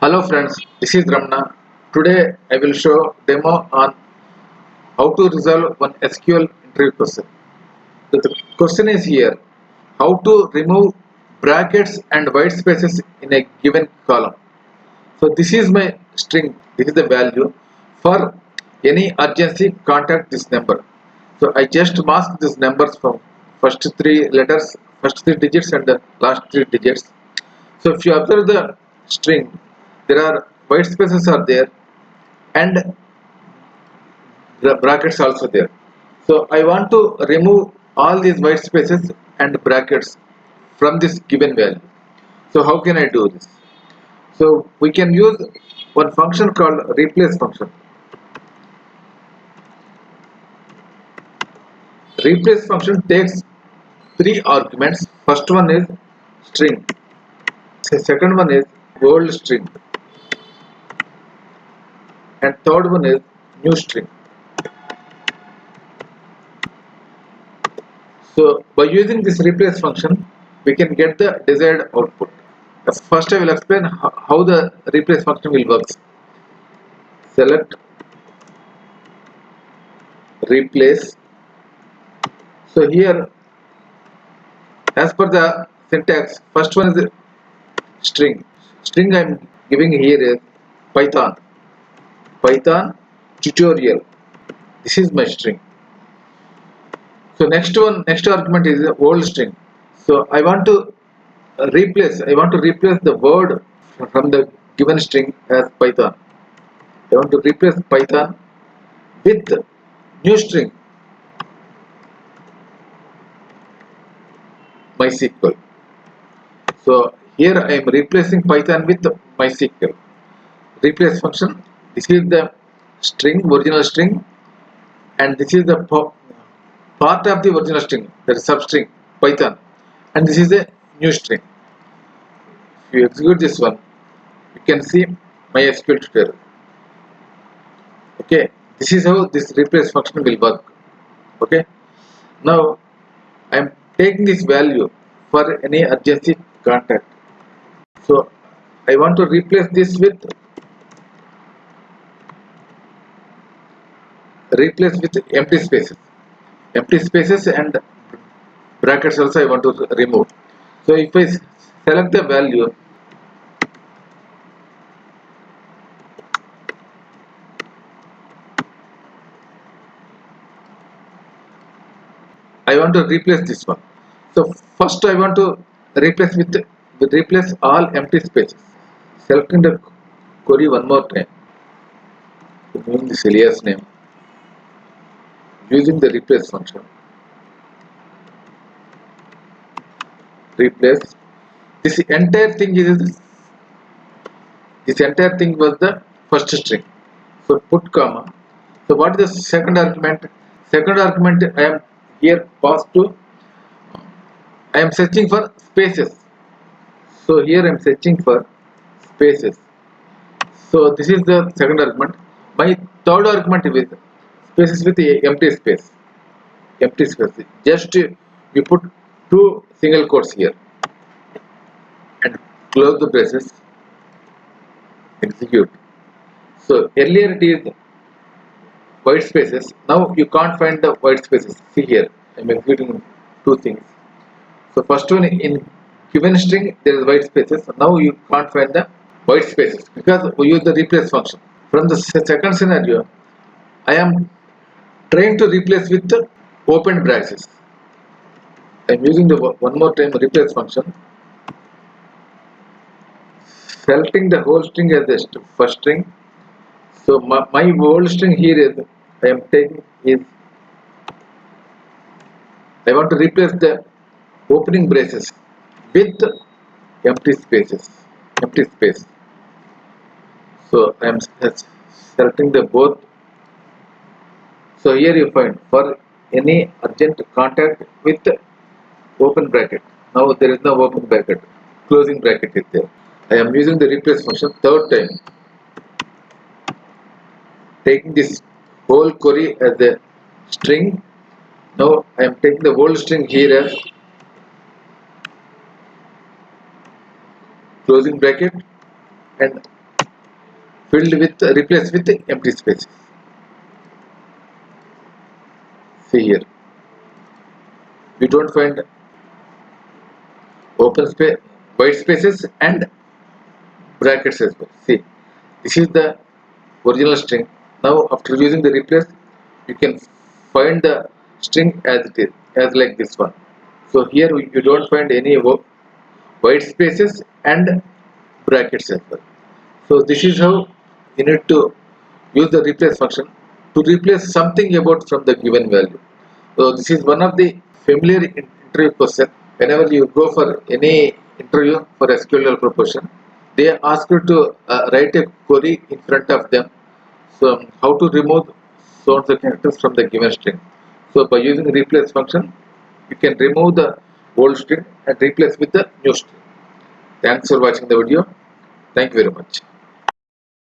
Hello friends, this is Ramna. Today I will show demo on how to resolve one SQL interview question. The question is here, how to remove brackets and white spaces in a given column. So this is my string, this is the value. For any urgency, contact this number. So I just mask these numbers from first three letters, first three digits and the last three digits. So if you observe the string, there are white spaces are there and the brackets also there. So I want to remove all these white spaces and brackets from this given value. So how can I do this? So we can use one function called replace function. Replace function takes three arguments. First one is string. Second one is old string. And third one is new string. So by using this replace function, we can get the desired output. First I will explain how the replace function will work. Select replace. So here as per the syntax, first one is string. String I am giving here is Python tutorial. This is my string. So next argument is old string. So I want to replace the word from the given string as Python. I want to replace Python with new string MySQL. So here I am replacing Python with MySQL. Replace function. This is the string, original string, and this is the part of the original string, that is substring Python, and this is a new string. If you execute this one, you can see MySQL tutorial. Okay, this is how this replace function will work. Okay, now I am taking this value for any urgency contact. So I want to replace this with empty spaces and brackets also I want to remove. So if I select the value, I want to replace this one. So first I want to replace replace all empty spaces. Selecting the query one more time, removing this alias name, using the replace function. Replace. This entire thing was the first string. So put comma. So what is the second argument? Second argument I am here passed to. I am searching for spaces. So here I am searching for spaces. So this is the second argument. My third argument is spaces with a empty space. Empty space. Just you put two single quotes here and close the braces. Execute. So earlier it is white spaces. Now you can't find the white spaces. See here, I am executing two things. So first one, in given string there is white spaces. Now you can't find the white spaces because we use the replace function. From the second scenario, I am trying to replace with the open braces. I am using the one more time replace function. Selecting the whole string as the first string. So my whole string here is I am taking is I want to replace the opening braces with empty spaces, empty space. So I am selecting the both. So here you find for any urgent contact with open bracket. Now there is no open bracket, closing bracket is there. I am using the replace function third time, taking this whole query as a string. Now I am taking the whole string here as closing bracket and filled with replaced with empty spaces. See here, you don't find open space, white spaces and brackets as well. See, this is the original string. Now after using the replace, you can find the string as it is, as like this one. So here you don't find any white spaces and brackets as well. So this is how you need to use the replace function to replace something about from the given value. So this is one of the familiar interview question. Whenever you go for any interview for SQL proposition, they ask you to write a query in front of them. So how to remove so and so characters from the given string. So by using replace function, you can remove the old string and replace with the new string. Thanks for watching the video. Thank you very much.